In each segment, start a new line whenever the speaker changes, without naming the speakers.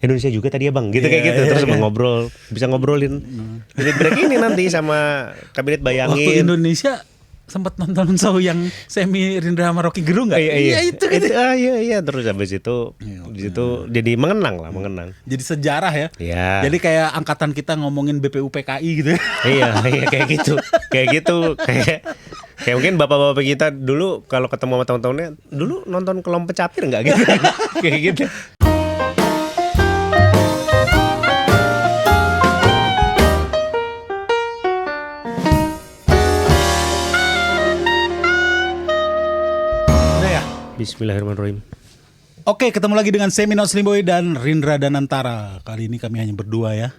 Indonesia juga tadi ya bang, gitu kayak gitu. Terus ngobrol, bisa ngobrolin break ini nanti sama Kabinet Bayangin.
Waktu Indonesia sempat nonton show yang semi Rindra sama Rocky Gerung nggak?
Iya
itu kan.
Iya. Terus habis itu, di situ jadi mengenang.
Jadi sejarah ya.
Iya.
Jadi kayak angkatan kita ngomongin BPUPKI gitu.
iya kayak gitu. Kayak mungkin bapak-bapak kita dulu kalau ketemu sama teman-temannya, dulu nonton Kelompok Capir nggak gitu? Kayak gitu. Bismillahirrahmanirrahim.
Oke, ketemu lagi dengan Semi Not Slim Boy dan Rindra Danantara. Kali ini kami hanya berdua ya.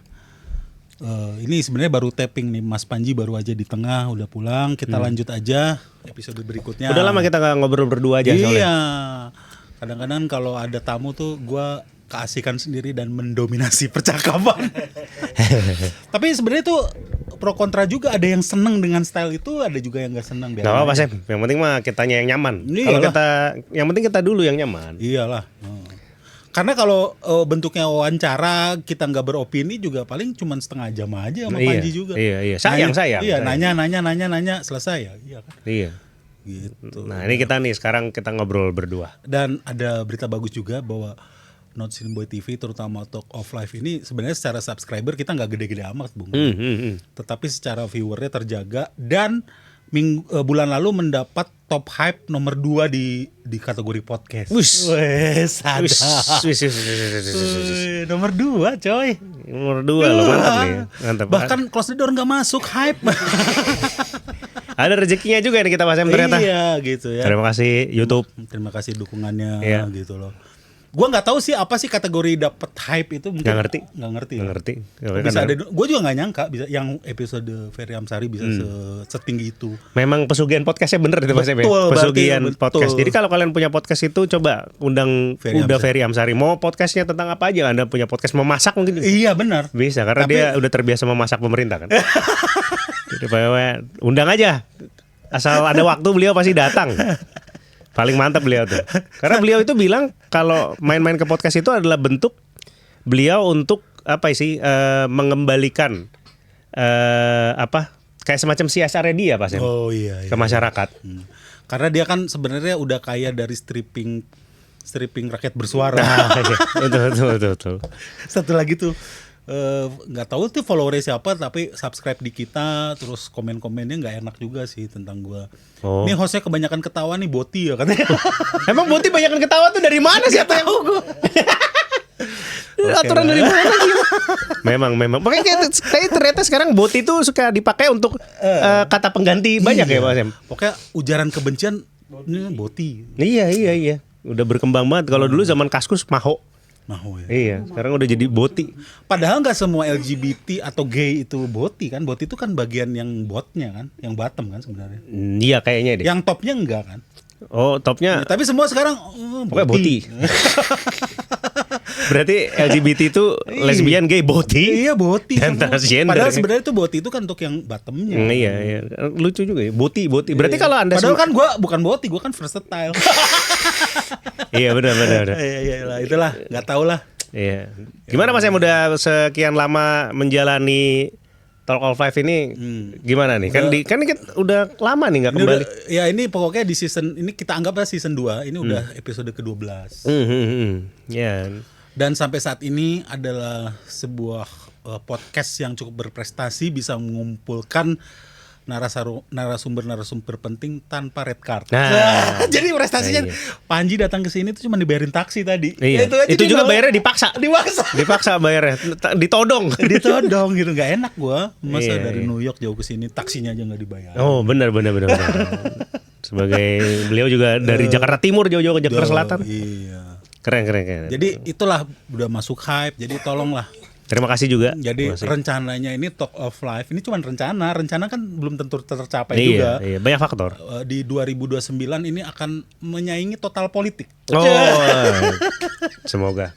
Ini sebenarnya baru tapping nih, Mas Panji baru aja di tengah, udah pulang. Kita lanjut aja episode berikutnya.
Udah lama kita nggak ngobrol berdua aja soalnya.
Iya. Kadang-kadang kalau ada tamu tuh gue keasikan sendiri dan mendominasi percakapan. Tapi sebenarnya tuh pro kontra juga, ada yang seneng dengan style itu, ada juga yang nggak seneng.
Gak apa-apa Sam, yang penting mah kitanya yang nyaman. Kalau yang penting kita dulu yang nyaman.
Iyalah. Karena kalau bentuknya wawancara kita nggak beropini juga paling cuma setengah jam aja sama Panji juga.
Iya. Sayang.
Iya, nanya selesai ya. Iya kan.
Iya.
Gitu.
Nah ini kita nih sekarang kita ngobrol berdua.
Dan ada berita bagus juga bahwa Not Slim Boy TV terutama Talk of Life ini sebenarnya secara subscriber kita nggak gede-gede amat Bung. Tetapi secara viewernya terjaga dan bulan lalu mendapat top hype nomor 2 di kategori podcast.
Wis,
nomor 2 coy.
Nomor 2 loh, mantap nih. Mantap.
Bahkan Close the Door nggak masuk hype.
Ada rezekinya juga nih kita bahas ternyata.
Iya gitu ya.
Terima kasih YouTube.
Terima kasih dukungannya
gitu
loh. Gua nggak tahu sih apa sih kategori dapat hype itu, mungkin nggak ngerti. Bisa ada, gue juga nggak nyangka bisa yang episode Ferry Amsari bisa setinggi itu.
Memang pesugihan podcastnya bener itu Mas Ebe. Pesugihan podcast. Jadi kalau kalian punya podcast itu coba undang Ferry Amsari. Mau podcastnya tentang apa aja? Anda punya podcast memasak mungkin?
Iya benar.
Bisa karena dia udah terbiasa memasak pemerintah kan. Jadi undang aja. Asal ada waktu beliau pasti datang. Paling mantap beliau tuh. Karena beliau itu bilang kalau main-main ke podcast itu adalah bentuk beliau untuk apa sih mengembalikan kayak semacam CSR dia Pak Sem.
Oh iya.
Ke masyarakat.
Karena dia kan sebenarnya udah kaya dari stripping rakyat bersuara.
Betul.
Satu lagi tuh nggak tahu tuh followernya siapa tapi subscribe di kita, terus komen-komennya nggak enak juga sih tentang gua. Ini hostnya kebanyakan ketawa nih, Boti ya katanya.
Emang Boti banyakan ketawa tuh dari mana sih? Tahu gua. Aturan dari mana sih? Memang. Makanya kayak ternyata sekarang Boti tuh suka dipakai untuk kata pengganti banyak ya Pak Sam.
Pokoknya ujaran kebencian ini Boti.
Iya. Udah berkembang banget. Kalau dulu zaman Kaskus Maho ya. Iya, sekarang udah jadi Boti.
Padahal nggak semua LGBT atau gay itu Boti kan. Boti itu kan bagian yang botnya kan, yang bottom kan sebenarnya.
Iya kayaknya deh.
Yang topnya enggak kan.
Oh topnya.
Tapi semua sekarang
Boti. Berarti LGBT itu lesbian, gay, Boti.
Iya Boti.
Dan transgender.
Padahal sebenarnya itu Boti itu kan untuk yang bottomnya.
Iya. Lucu juga ya. Boti. Berarti kalau Anda
padahal kan gue bukan Boti, gue kan versatile.
Iya benar.
Iya itulah, nggak tahu lah.
Iya. Gimana Mas yang udah sekian lama menjalani Talk of Life ini gimana nih? Kan udah lama nih nggak kembali.
Ini pokoknya di season ini kita anggap season 2. Ini udah episode ke-12.
Ya.
Dan sampai saat ini adalah sebuah podcast yang cukup berprestasi, bisa mengumpulkan narasumber penting tanpa red card. Jadi prestasinya Panji datang ke sini tuh cuma dibayarin taksi tadi.
Iya. Itu juga bayarnya dipaksa. Dipaksa bayarnya. Ditodong
gitu, nggak enak gua. Masa dari New York jauh ke sini taksinya aja nggak dibayar.
Oh benar. Sebagai beliau juga dari Jakarta Timur jauh-jauh ke Jakarta Selatan.
Iya.
Keren.
Jadi itulah udah masuk hype. Jadi tolonglah.
Terima kasih juga.
Jadi rencananya ini Talk of Life ini cuma rencana kan belum tentu tercapai juga.
Iya, banyak faktor.
Di 2029 ini akan menyaingi Total Politik.
Oh. Semoga.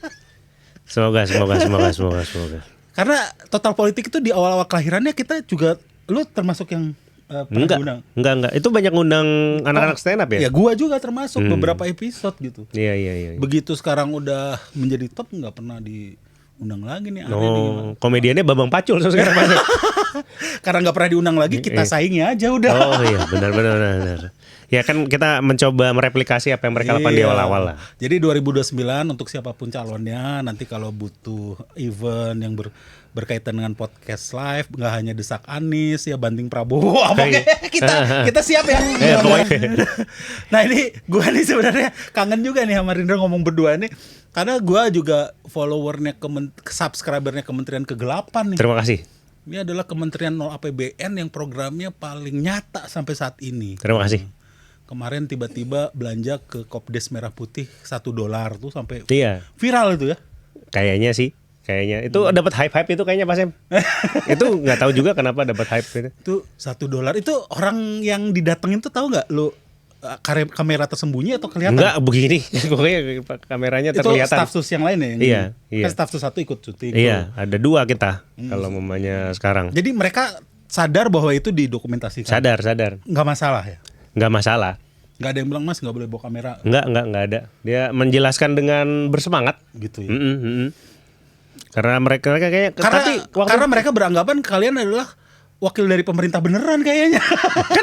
Karena Total Politik itu di awal-awal kelahirannya kita juga, lu termasuk yang
Enggak. Itu banyak ngundang anak-anak stand up ya?
Ya gua juga termasuk beberapa episode gitu.
Iya.
Begitu sekarang udah menjadi top nggak pernah undang lagi nih. Aneh nih gimana.
Komediannya Bambang Pacul sekarang Mas.
Karena nggak pernah diundang lagi, kita saingi aja udah.
Oh iya, benar. Ya kan kita mencoba mereplikasi apa yang mereka lakukan di
Iya.
awal-awal lah.
Jadi 2029 untuk siapapun calonnya, nanti kalau butuh event yang berkaitan dengan podcast live, nggak hanya desak Anies ya, banting Prabowo, apa kita siap ya. Nah ini gue nih sebenarnya kangen juga nih sama Rindra ngomong berdua nih, karena gue juga followernya subscribernya Kementerian Kegelapan nih.
Terima kasih.
Ini adalah Kementerian Nol APBN yang programnya paling nyata sampai saat ini.
Terima kasih.
Kemarin tiba-tiba belanja ke Kopdes Merah Putih $1 tuh sampai
Iya.
viral itu ya.
Kayaknya sih. Kayaknya itu dapat hype itu kayaknya Pak Sem. Itu nggak tahu juga kenapa dapat hype itu.
Itu $1 itu orang yang didatengin tuh tahu nggak lu kamera tersembunyi atau kelihatan?
Enggak begini. Pokoknya kameranya
Itu
terlihatan.
staf sus yang lain ya? Yang
Iya,
ini?
iya.
Kan staf sus 1 ikut cuti.
Iya, ada 2 kita kalau mamanya sekarang.
Jadi mereka sadar bahwa itu didokumentasikan.
Sadar.
Nggak masalah ya?
Nggak masalah.
Nggak ada yang bilang Mas nggak boleh bawa kamera
Nggak ada. Dia menjelaskan dengan bersemangat.
gitu ya?
Karena mereka kayaknya
Karena mereka beranggapan kalian adalah wakil dari pemerintah beneran kayaknya.
kan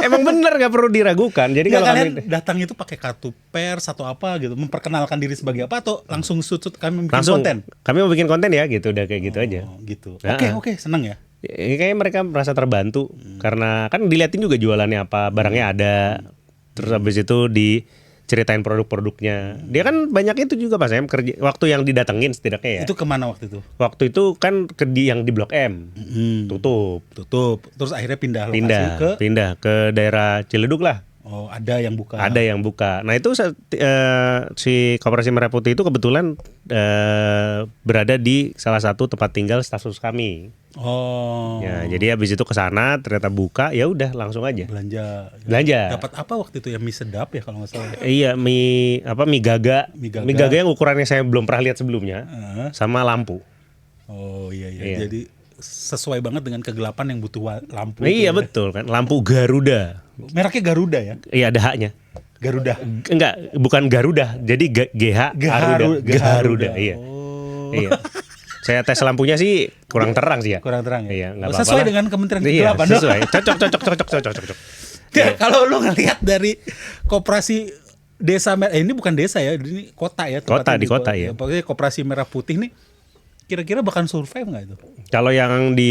emang bener nggak perlu diragukan. Jadi
Nggak,
kalau
kalian
kami
datang itu pakai kartu pers atau apa gitu, memperkenalkan diri sebagai apa, atau langsung sudut kami bikin
langsung
konten?
kami mau bikin konten ya gitu, udah kayak gitu aja.
Oh, gitu.
Nah.
Oke, seneng ya.
Ya, kayaknya mereka merasa terbantu karena kan diliatin juga jualannya apa, barangnya ada. Terus habis itu diceritain produk-produknya. Dia kan banyak itu juga Pak Sam, kerja waktu yang didatengin setidaknya ya.
Itu kemana waktu itu?
Waktu itu kan yang di Blok M. Tutup.
Terus akhirnya pindah lokasi
Pindah ke daerah Ciledug lah.
Oh, ada yang buka.
Ada yang buka. Nah itu si Koperasi Merah Putih itu kebetulan berada di salah satu tempat tinggal staf sus kami.
Oh.
Ya, jadi habis itu ke sana ternyata buka, ya udah langsung aja.
Belanja.
Belanja.
Dapat apa waktu itu ya, mie sedap ya kalau nggak salah.
Iya, mie gaga.
Mie gaga.
Mie gaga yang ukurannya saya belum pernah lihat sebelumnya. Sama lampu.
Oh iya.
Iya.
Jadi sesuai banget dengan kegelapan yang butuh lampu.
Iya
itu ya.
betul kan, lampu Garuda.
Mereknya Garuda ya?
Iya ada haknya.
Garuda.
Enggak, bukan Garuda. Jadi GH Garuda. Iya.
Oh.
Iya. Saya tes lampunya sih kurang terang sih ya.
Kurang terang ya.
Iya, nggak
Sesuai
apa-apa lah.
dengan Kementerian
Iya,
Kegelapan.
sesuai. Cocok.
Ya, kalau lu ngelihat dari koperasi desa ini bukan desa ya, ini kota ya.
Kota,
tempatnya
di kota, ya.
Pokoknya koperasi Merah Putih nih, kira-kira bakal survive nggak itu?
Kalau yang di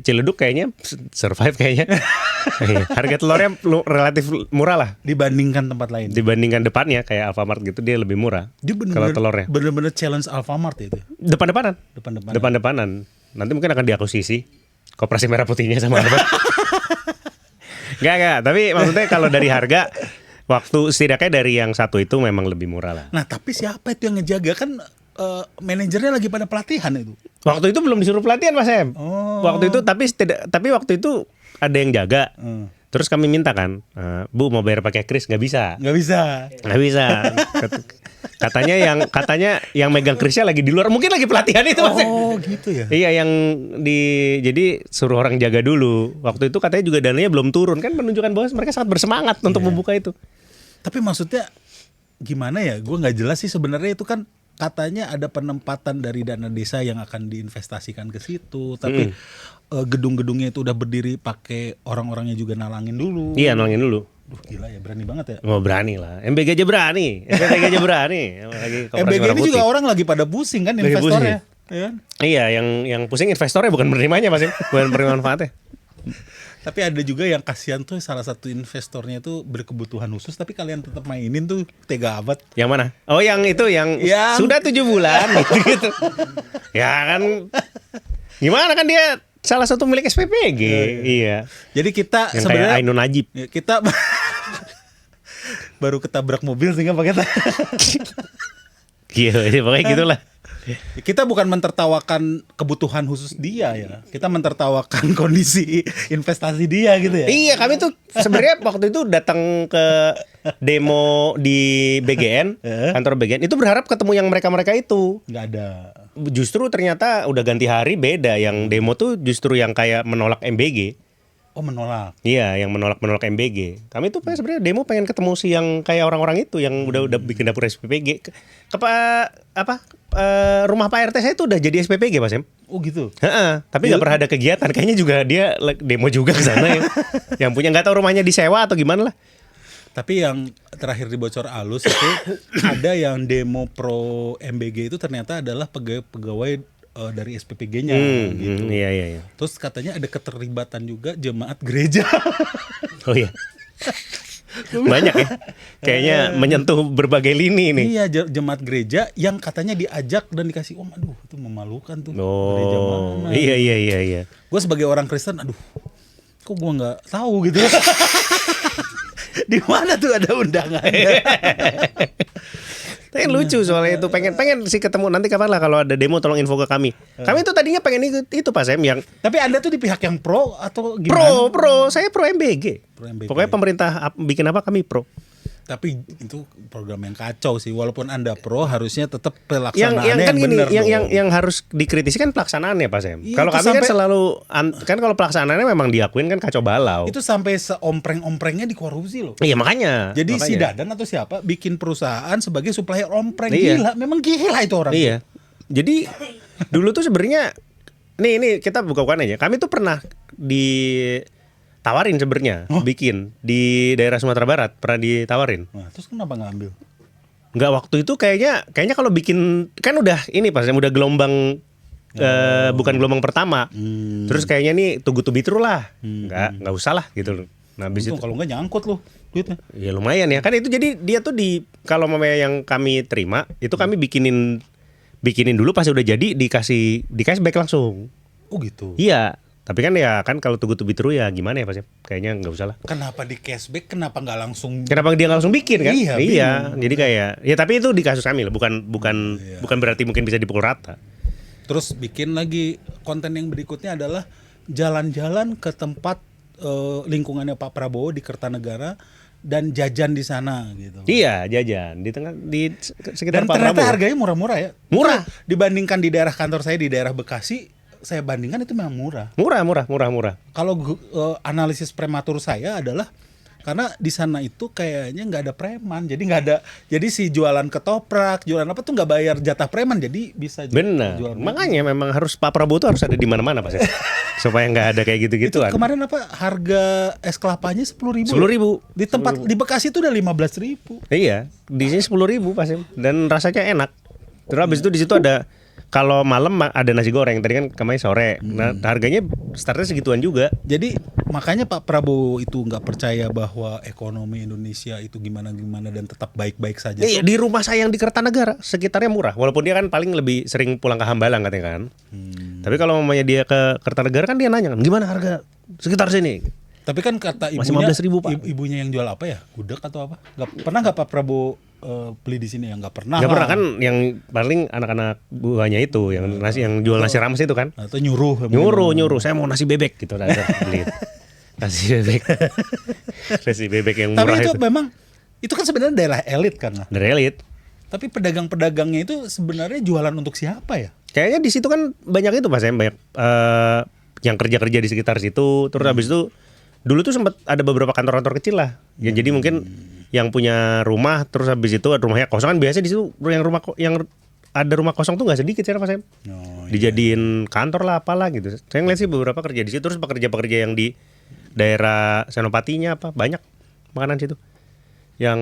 Ciledug kayaknya survive kayaknya. Iya, harga telurnya relatif murah lah
Dibandingkan tempat lain.
dibandingkan depannya kayak Alfamart gitu, dia lebih murah.
Dia
Kalau telurnya
bener-bener challenge Alfamart ya itu.
depan-depanan.
Depan-depan.
Depan-depanan. Nanti mungkin akan diakuisisi Koperasi Merah Putihnya sama Alfamart. Enggak, tapi maksudnya kalau dari harga waktu setidaknya dari yang satu itu memang lebih murah lah.
Nah, tapi siapa itu yang ngejaga kan manajernya lagi pada pelatihan itu.
Waktu itu belum disuruh pelatihan Mas Em.
Oh.
Waktu itu tapi waktu itu ada yang jaga. Terus kami minta kan, Bu mau bayar pakai kris, nggak bisa.
Nggak bisa.
Katanya yang megang krisnya lagi di luar, mungkin lagi pelatihan itu Mas Em.
Oh, gitu ya.
Iya jadi suruh orang jaga dulu. Waktu itu katanya juga dananya belum turun, kan menunjukkan bahwa mereka sangat bersemangat untuk membuka itu.
Tapi maksudnya gimana ya? Gue nggak jelas sih sebenarnya, itu kan katanya ada penempatan dari dana desa yang akan diinvestasikan ke situ, tapi gedung-gedungnya itu udah berdiri pakai orang-orangnya juga nalangin dulu.
Iya, nolangin dulu.
Duh, gila ya, berani banget ya.
Oh berani lah, MBG aja berani. Apalagi Koperasi
MBG
Merah
ini
Putih.
juga orang lagi pada pusing kan,
Lagi
investornya. Ya kan?
Iya, yang pusing investornya bukan penerimanya Mas, bukan penerima manfaatnya.
Tapi ada juga yang kasihan tuh, salah satu investornya itu berkebutuhan khusus, tapi kalian tetap mainin tuh, tega amat.
Yang mana? Oh yang itu yang sudah 7 bulan gitu. Ya kan, gimana kan dia salah satu milik SPPG. Iya.
Jadi kita
Yang kayak
sebenarnya
Ainun Najib.
ya, kita baru ketabrak mobil sehingga pakai
Iya, pokoknya gitulah.
Kita bukan mentertawakan kebutuhan khusus dia ya. Kita mentertawakan kondisi investasi dia gitu ya.
Iya, kami tuh sebenarnya waktu itu datang ke demo di BGN, kantor BGN, itu berharap ketemu yang mereka-mereka itu.
Nggak ada.
Justru ternyata udah ganti hari beda. Yang demo tuh justru yang kayak menolak MBG.
Oh, menolak.
Iya, yang menolak MBG. Kami tuh sebenarnya demo pengen ketemu si yang kayak orang-orang itu yang udah bikin dapur SPPG. Rumah Pak RT saya tuh udah jadi SPPG, Pak Sem.
Oh gitu.
Heeh, tapi nggak pernah ada kegiatan. Kayaknya juga dia demo juga ke sana ya. Yang punya nggak tahu rumahnya disewa atau gimana lah.
Tapi yang terakhir dibocor alus itu ada yang demo pro MBG itu ternyata adalah pegawai dari SPPG-nya gitu.
Iya.
Terus katanya ada keterlibatan juga jemaat gereja.
Oh iya. Banyak ya. Kayaknya menyentuh berbagai lini nih.
Iya, jemaat gereja yang katanya diajak dan dikasih uang. Aduh, itu memalukan tuh. Gereja mana?
Iya.
Gue sebagai orang Kristen, aduh, kok gue nggak tahu gitu. Di mana tuh ada undangannya?
Tapi lucu soalnya itu pengen sih ketemu nanti kapan lah kalau ada demo tolong info ke kami. Kami tuh tadinya pengen itu Pak Sam yang
Tapi Anda tuh di pihak yang pro atau gimana?
pro, saya pro MBG.
Pro MBG.
Pokoknya pemerintah bikin apa kami pro.
Tapi itu program yang kacau sih. Walaupun Anda pro, harusnya tetap pelaksanaannya
yang kan gini,
benar
yang harus dikritisi kan pelaksanaannya Pak Sam.
Iya,
Kalau
itu
kami kan
sampai-
selalu kan kalau pelaksanaannya memang diakuin kan kacau balau.
Itu sampai seompreng-omprengnya dikorupsi loh.
Iya makanya.
Jadi si Dadan atau siapa bikin perusahaan sebagai supplier ompreng.
Iya.
Gila, memang gila itu orang.
Iya. Jadi dulu tuh sebenarnya nih kita buka-bukaan aja. Kami tuh pernah ditawarin sebenarnya bikin di daerah Sumatera Barat, pernah ditawarin.
Nah, terus kenapa nggak ambil?
Nggak, waktu itu kayaknya kalau bikin kan udah ini Pas udah gelombang bukan gelombang pertama. Terus kayaknya nih too good to be true lah. Nggak usah lah gitu. Nah, habis itu
Untung kalau nggak nyangkut loh duitnya.
ya lumayan ya. Kan itu jadi dia tuh kalau mamanya yang kami terima, itu kami bikinin dulu pas udah jadi dikasih cashback langsung.
Oh gitu.
Iya, tapi kan kalau too good to be true ya gimana ya Pas? Kayaknya nggak usah lah.
Kenapa di cashback? Kenapa nggak langsung?
Kenapa dia nggak langsung bikin kan?
Iya, bingung.
Jadi kayak ya tapi itu di kasus kami loh, bukan berarti mungkin bisa dipukul rata.
Terus bikin lagi konten yang berikutnya adalah jalan-jalan ke tempat lingkungannya Pak Prabowo di Kertanegara dan jajan di sana gitu.
Iya, jajan di sekitar
Dan
Pak
ternyata
Prabowo.
harganya murah-murah ya.
Murah.
Dibandingkan di daerah kantor saya di daerah Bekasi, saya bandingkan itu memang murah.
Murah.
Kalau analisis prematur saya adalah karena di sana itu kayaknya nggak ada preman, jadi nggak ada, jadi si jualan ketoprak, jualan apa tuh nggak bayar jatah preman, jadi bisa
Benar.
jual.
Makanya memang harus Pak Prabowo tuh harus ada di mana-mana Pak. Supaya nggak ada kayak
Itu
gitu-gituan.
kemarin apa harga es kelapanya 10.000?
10.000.
Di tempat di Bekasi itu udah 15.000.
Iya, di sini 10.000 Pak Sim. Dan rasanya enak. Terus habis itu di situ ada kalau malam ada nasi goreng. Tadi kan kemarin sore. Nah, harganya startnya segituan juga.
Jadi makanya Pak Prabowo itu nggak percaya bahwa ekonomi Indonesia itu gimana-gimana dan tetap baik-baik saja.
Iya, di rumah saya yang di Kertanegara sekitarnya murah. Walaupun dia kan paling lebih sering pulang ke Hambalang katanya kan. Tapi kalau mamanya dia ke Kertanegara kan dia nanya kan, gimana harga sekitar sini?
Tapi kan kata
Masih
ibunya,
15.000, Pak.
Ibunya yang jual apa ya? Gudeg atau apa? Pernah nggak Pak Prabowo beli di sini? Ya nggak pernah.
Nggak pernah
lah.
kan, yang paling anak-anak buahnya itu yang jual nasi rames itu kan.
Atau nyuruh.
Nyuruh, saya mau nasi bebek gitu. Nah, beli nasi bebek. Nasi bebek yang murah
Tapi itu
itu.
memang itu kan sebenarnya daerah elit kan. Nah.
Dari elit.
Tapi pedagang-pedagangnya itu sebenarnya jualan untuk siapa ya?
Kayaknya di situ kan banyak itu Pak, saya banyak yang kerja-kerja di sekitar situ. Terus habis itu dulu tuh sempat ada beberapa kantor-kantor kecil lah. Ya jadi mungkin yang punya rumah terus habis itu rumahnya kosong kan biasa di situ yang ada rumah kosong tuh nggak sedikit sih Pak Sam.
Oh,
Dijadiin kantor lah apalah gitu. Saya ngeliat sih beberapa kerja di situ, terus pekerja-pekerja yang di daerah Senopatinya apa banyak makanan situ. Yang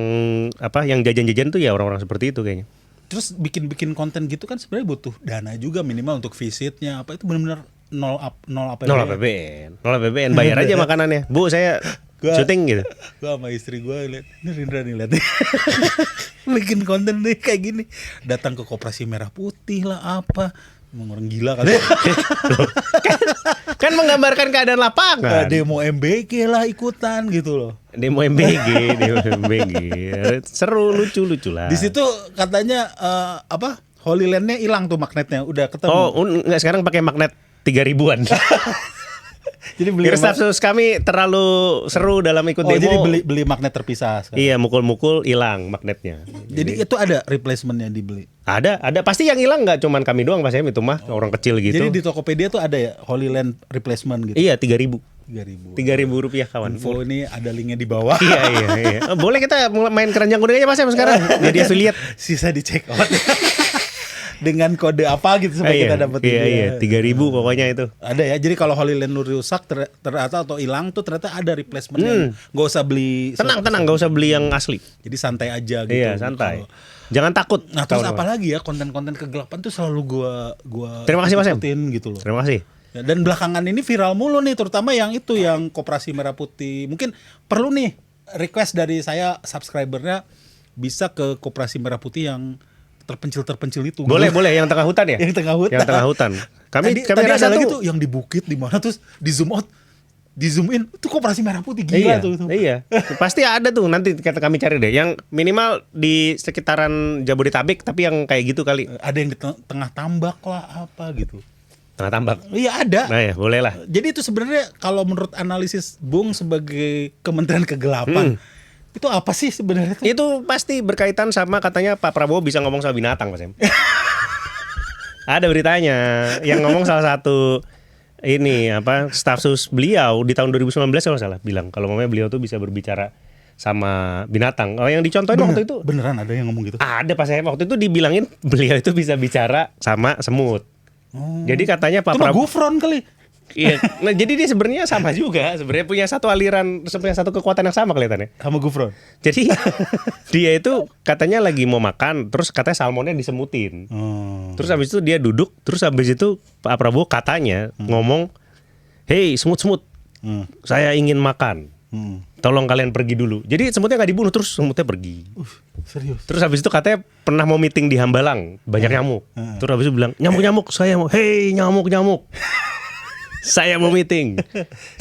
jajan-jajan tuh ya orang-orang seperti itu kayaknya.
Terus bikin konten gitu kan sebenarnya butuh dana juga minimal untuk visitnya apa itu benar-benar nol APBN.
Nol APBN bayar aja makanannya. Bu, saya syuting gitu.
Gua sama istri gue lihat ini Rindra nih lihat nih. Bikin konten nih kayak gini. Datang ke Koperasi Merah Putih lah apa. Emang orang gila kali.
kan menggambarkan keadaan lapangan.
Demo MBG lah ikutan gitu loh.
Demo MBG. Seru, lucu lah.
Di situ katanya Holy Land-nya hilang tuh magnetnya, udah ketemu.
Oh, enggak, sekarang pakai magnet 3.000-an.
Jadi beli
Status kami terlalu seru dalam ikut demo.
jadi beli magnet terpisah sekarang.
Iya, mukul-mukul hilang magnetnya.
Jadi itu ada replacementnya dibeli.
Ada pasti yang hilang nggak cuman kami doang Pak Sam, itu mah orang kecil gitu.
Jadi di Tokopedia tuh ada ya Holy Land replacement gitu.
Iya, 3.000. Rp3.000 kawan.
Info ini ada linknya di bawah.
Iya. Oh, boleh kita mulai main keranjang kuning aja Mas Em sekarang. Jadi affiliate.
Sisa di check out. Dengan kode apa gitu supaya kita dapat.
Iya, 3.000 pokoknya itu.
Ada ya. Jadi kalau Holy Land lu rusak ternyata atau hilang tuh ternyata ada replacement. Gak usah beli.
Tenang, gak usah beli yang asli.
Jadi santai aja gitu.
Iya, santai. Jangan takut.
Nah, terus apalagi ya konten-konten kegelapan tuh selalu gua
Terima kasih Mas Em.
gitu loh.
Terima kasih.
Ya, dan belakangan ini viral mulu nih, terutama yang itu yang Koperasi Merah Putih. Mungkin perlu nih request dari saya subscribernya bisa ke Koperasi Merah Putih yang terpencil itu.
Boleh yang tengah hutan ya?
Yang tengah hutan.
Kami
tadi
rasa
ada lagi
tuh
yang di bukit di mana terus di zoom out, di zoom in itu Koperasi Merah Putih gila tuh.
Iya. Pasti ada tuh nanti kami cari deh yang minimal di sekitaran Jabodetabek tapi yang kayak gitu kali.
Ada yang di tengah tambak lah apa gitu.
Tengah tambak.
Iya ada.
Nah ya boleh lah.
Jadi itu sebenarnya kalau menurut analisis Bung sebagai Kementerian Kegelapan itu apa sih sebenarnya?
Itu pasti berkaitan sama katanya Pak Prabowo bisa ngomong sama binatang Mas Em. Ada beritanya yang ngomong salah satu ini staf sus beliau di tahun 2019 kalau salah bilang kalau mamanya beliau tuh bisa berbicara sama binatang. Oh yang dicontohin waktu itu
beneran ada yang ngomong gitu?
Ada Pak Em waktu itu dibilangin beliau itu bisa bicara sama semut. Jadi katanya Pak Prabowo
Gufron kali.
Iya, nah jadi dia sebenarnya sama juga, sebenarnya punya satu aliran, punya satu kekuatan yang sama kelihatannya.
Sama Gufron.
Jadi dia itu katanya lagi mau makan, terus katanya salmonnya disemutin. Terus habis itu dia duduk, terus habis itu Pak Prabowo katanya ngomong, "Hei semut-semut, saya ingin makan. Tolong kalian pergi dulu." Jadi semutnya nggak dibunuh, terus semutnya pergi.
Serius.
Terus habis itu katanya pernah mau meeting di Hambalang, banyak nyamuk. Terus habis itu bilang, "Nyamuk-nyamuk, saya mau, hei nyamuk-nyamuk." Saya mau meeting.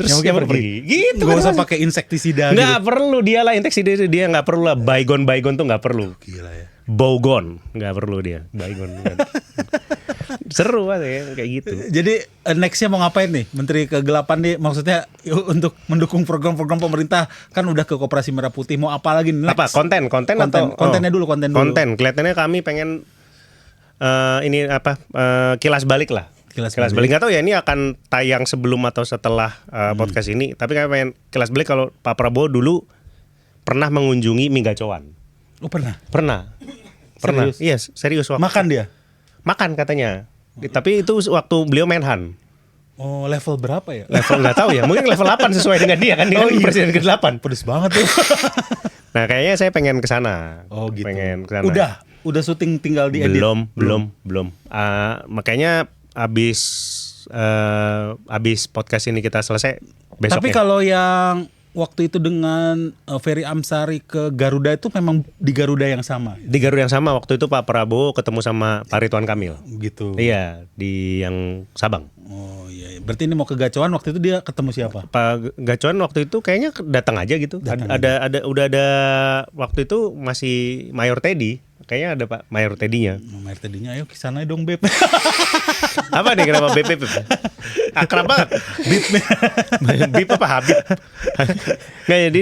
Terus nyamuk pergi. Gitu.
Gak usah pakai insektisida.
Nggak perlu dia lah insektisida dia nggak perlu lah. Baygon tuh nggak perlu.
Gila ya.
Baugon nggak perlu dia. Baygon. Seru banget ya kayak gitu.
Jadi nextnya mau ngapain nih Menteri Kegelapan nih? Maksudnya untuk mendukung program-program pemerintah kan udah ke Koperasi Merah Putih. Mau apa lagi nih?
Apa konten atau
kontennya dulu.
Konten. Kelihatannya kami pengen kilas balik lah. Kilas balik nggak tahu ya ini akan tayang sebelum atau setelah podcast ini. Tapi kami pengen kilas balik kalau Pak Prabowo dulu pernah mengunjungi Minggacoan.
Oh pernah.
Pernah. Iya serius.
Makan dia.
Makan katanya. Tapi itu waktu beliau Menhan.
Oh level berapa ya?
Level nggak tahu ya. Mungkin level 8 sesuai dengan dia kan. Dia kan presiden ke-8.
Pedes banget tuh.
Nah kayaknya saya pengen kesana.
Oh gitu.
Pengen kesana.
Udah syuting tinggal di edit.
Belum. Makanya abis podcast ini kita selesai besoknya.
Tapi kalau yang waktu itu dengan Ferry Amsari ke Garuda itu memang di Garuda yang sama?
Di Garuda yang sama waktu itu Pak Prabowo ketemu sama Pak Ridwan Kamil.
Gitu.
Iya di yang Sabang.
Oh iya. Berarti ini mau ke Gacoan waktu itu dia ketemu siapa?
Pak Gacoan waktu itu kayaknya datang aja gitu. Udah ada waktu itu masih Mayor Teddy. Kayaknya ada Pak Mayor Teddy-nya.
Mayor Teddy-nya ayo kesana dong Beb.
Apa nih kenapa Beb? Akrab banget. Bib apa Habib? Nggak jadi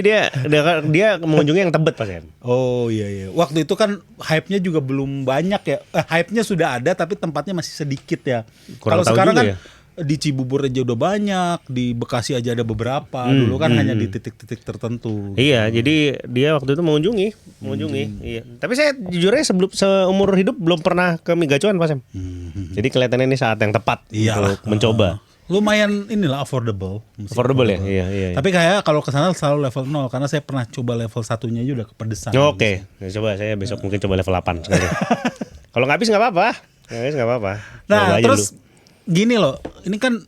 dia mengunjungi yang Tebet Pak Sen.
Oh iya. Waktu itu kan hype-nya juga belum banyak ya. Hype-nya sudah ada tapi tempatnya masih sedikit ya. Kalau sekarang kan di Cibubur aja udah banyak, di Bekasi aja ada beberapa. Dulu kan hanya di titik-titik tertentu.
Iya, jadi dia waktu itu mengunjungi. Iya. Tapi saya jujurnya seumur hidup belum pernah ke Minggacoan Pak Sam. Jadi kelihatannya ini saat yang tepat untuk mencoba.
Lumayan inilah affordable.
Affordable ya? Iya.
Tapi kayak kalau ke sana selalu level 0 karena saya pernah coba level 1-nya aja udah kepedesan.
Oke. Coba saya besok mungkin coba level 8 sekali. Kalau nggak habis nggak apa-apa.
Nah, terus gini loh, ini kan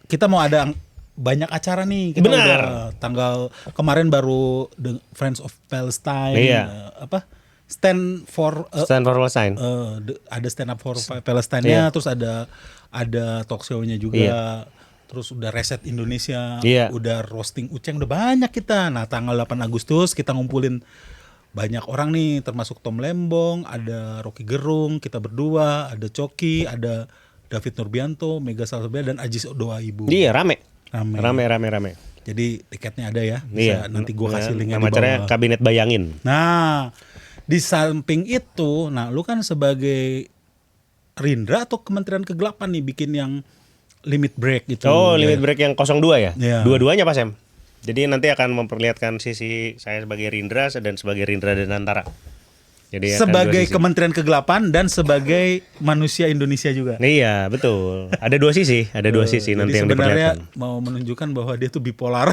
kita mau ada banyak acara nih. Kita udah tanggal kemarin baru The Friends of Palestine.
Iya.
Stand for
Palestine.
Ada stand up for Palestine-nya, terus ada talk show-nya juga. Terus udah Reset Indonesia, udah roasting Uceng, udah banyak kita. Nah, tanggal 8 Agustus kita ngumpulin banyak orang nih, termasuk Tom Lembong, ada Rocky Gerung, kita berdua, ada Coki, ada David Nurbianto, Mega Salsabila dan Ajis Doa Ibu.
Iya, rame.
Jadi tiketnya ada ya. Bisa nanti gua kasih linknya di bawah.
Acaranya Kabinet Bayangin.
Nah, di samping itu, lu kan sebagai Rindra atau Kementerian Kegelapan nih bikin yang limit break gitu.
Oh, limit break yang 02 ya?
Iya.
Dua-duanya Pak Sam. Jadi nanti akan memperlihatkan sisi saya sebagai Rindra dan sebagai Rindra dan Antara. Jadi akan
Sebagai
dua sisi.
Kementerian Kegelapan dan sebagai manusia Indonesia juga.
Iya, betul. Ada dua sisi,
Jadi
nanti yang
sebenarnya
diperlihatkan.
mau menunjukkan bahwa dia tuh bipolar.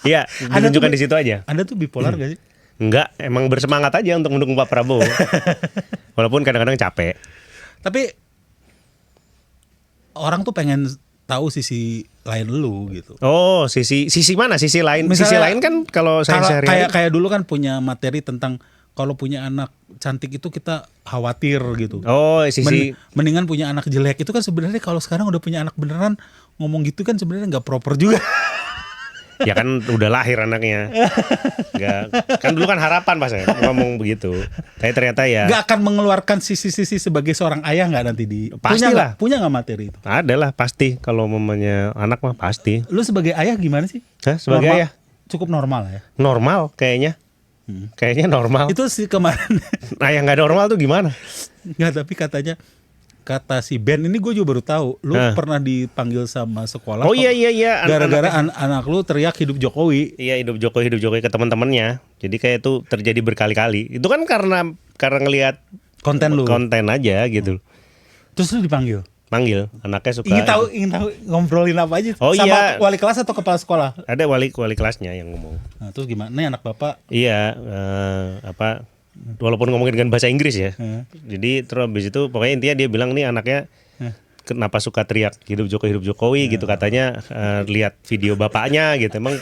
Iya,
Anda
ditunjukkan
tuh-
di situ aja.
Anda tuh bipolar gak sih?
Enggak, emang bersemangat aja untuk mendukung Pak Prabowo. Walaupun kadang-kadang capek.
Tapi orang tuh pengen tahu sisi lain lu gitu.
Oh, sisi mana? Sisi lain.
Misalnya,
sisi lain kan kalau saya sehari-hari.
kayak dulu kan punya materi tentang kalau punya anak cantik itu kita khawatir gitu.
Oh, sisi
Mendingan punya anak jelek itu kan sebenarnya kalau sekarang udah punya anak beneran ngomong gitu kan sebenarnya nggak proper juga.
ya kan udah lahir anaknya. Enggak. Kan dulu kan harapan Pak saya ngomong begitu. Tapi ternyata ya
Nggak akan mengeluarkan sisi-sisi sebagai seorang ayah nggak nanti di
Pastilah.
punya nggak materi itu?
ada lah pasti kalau mamanya anak mah pasti.
Lu sebagai ayah gimana sih?
Hah, sebagai
Normal-
ayah
cukup normal ya.
normal kayaknya. Kayaknya normal.
Itu sih kemarin
Nah, yang nggak normal tuh gimana?
nggak, tapi katanya kata si Ben ini gue juga baru tahu lu
Hah.
pernah dipanggil sama sekolah
Oh
kok.
iya.
Gara-gara anak lu teriak hidup Jokowi.
Iya, hidup Jokowi ke teman-temannya. Jadi kayak itu terjadi berkali-kali. Itu kan karena ngelihat
Konten lu.
konten aja gitu.
Terus lu dipanggil.
Manggil anaknya suka.
Ingin tahu ngobrolin apa aja
Oh,
sama
iya.
wali kelas atau kepala sekolah.
Ada wali kelasnya yang ngomong.
Nah, terus gimana? Nih anak bapak.
Iya, walaupun ngomongin dengan bahasa Inggris ya. Jadi terus habis itu pokoknya intinya dia bilang nih anaknya kenapa suka teriak hidup Jokowi gitu katanya lihat video bapaknya gitu. Emang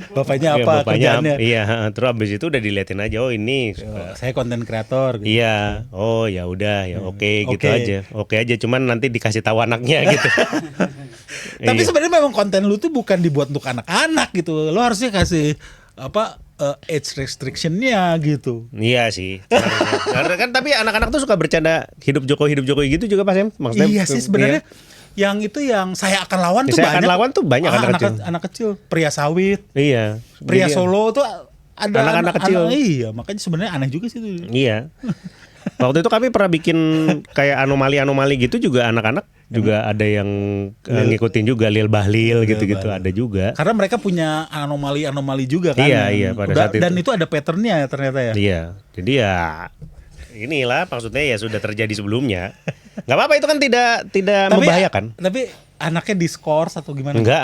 Bapaknya
iya,
apa
bapaknya
kerjaannya?
iya, terus habis itu udah diliatin aja oh ini suka.
Saya konten kreator gitu.
Iya, oh ya udah ya oke gitu
Oke.
aja. Oke aja cuman nanti dikasih tahu anaknya gitu.
Tapi
Iya.
sebenarnya memang konten lu tuh bukan dibuat untuk anak-anak gitu. Lu harusnya kasih apa age restriction-nya gitu.
Iya sih. Harusnya. Karena kan tapi anak-anak tuh suka bercanda hidup Jokowi gitu juga Pak Sam. Maksudnya
Iya sih sebenarnya yang itu yang saya akan lawan
Ya,
tuh
Saya
banyak.
Akan Lawan tuh banyak anak kecil.
Anak kecil, pria sawit,
Iya.
pria
Jadi-
Solo tuh ada
Anak-anak kecil.
iya, makanya sebenarnya aneh juga sih itu.
Iya. Waktu itu kami pernah bikin kayak anomali-anomali gitu juga anak-anak juga ada yang ngikutin juga Lil Bahlil gitu-gitu ada juga.
Karena mereka punya anomali-anomali juga kan.
Iya,
yang
iya, pada
udah-
saat itu.
Dan itu ada patternnya ya ternyata ya.
Iya. Jadi ya inilah maksudnya ya sudah terjadi sebelumnya. Nggak apa-apa itu kan tidak membahayakan.
Tapi anaknya diskors atau gimana?
Enggak.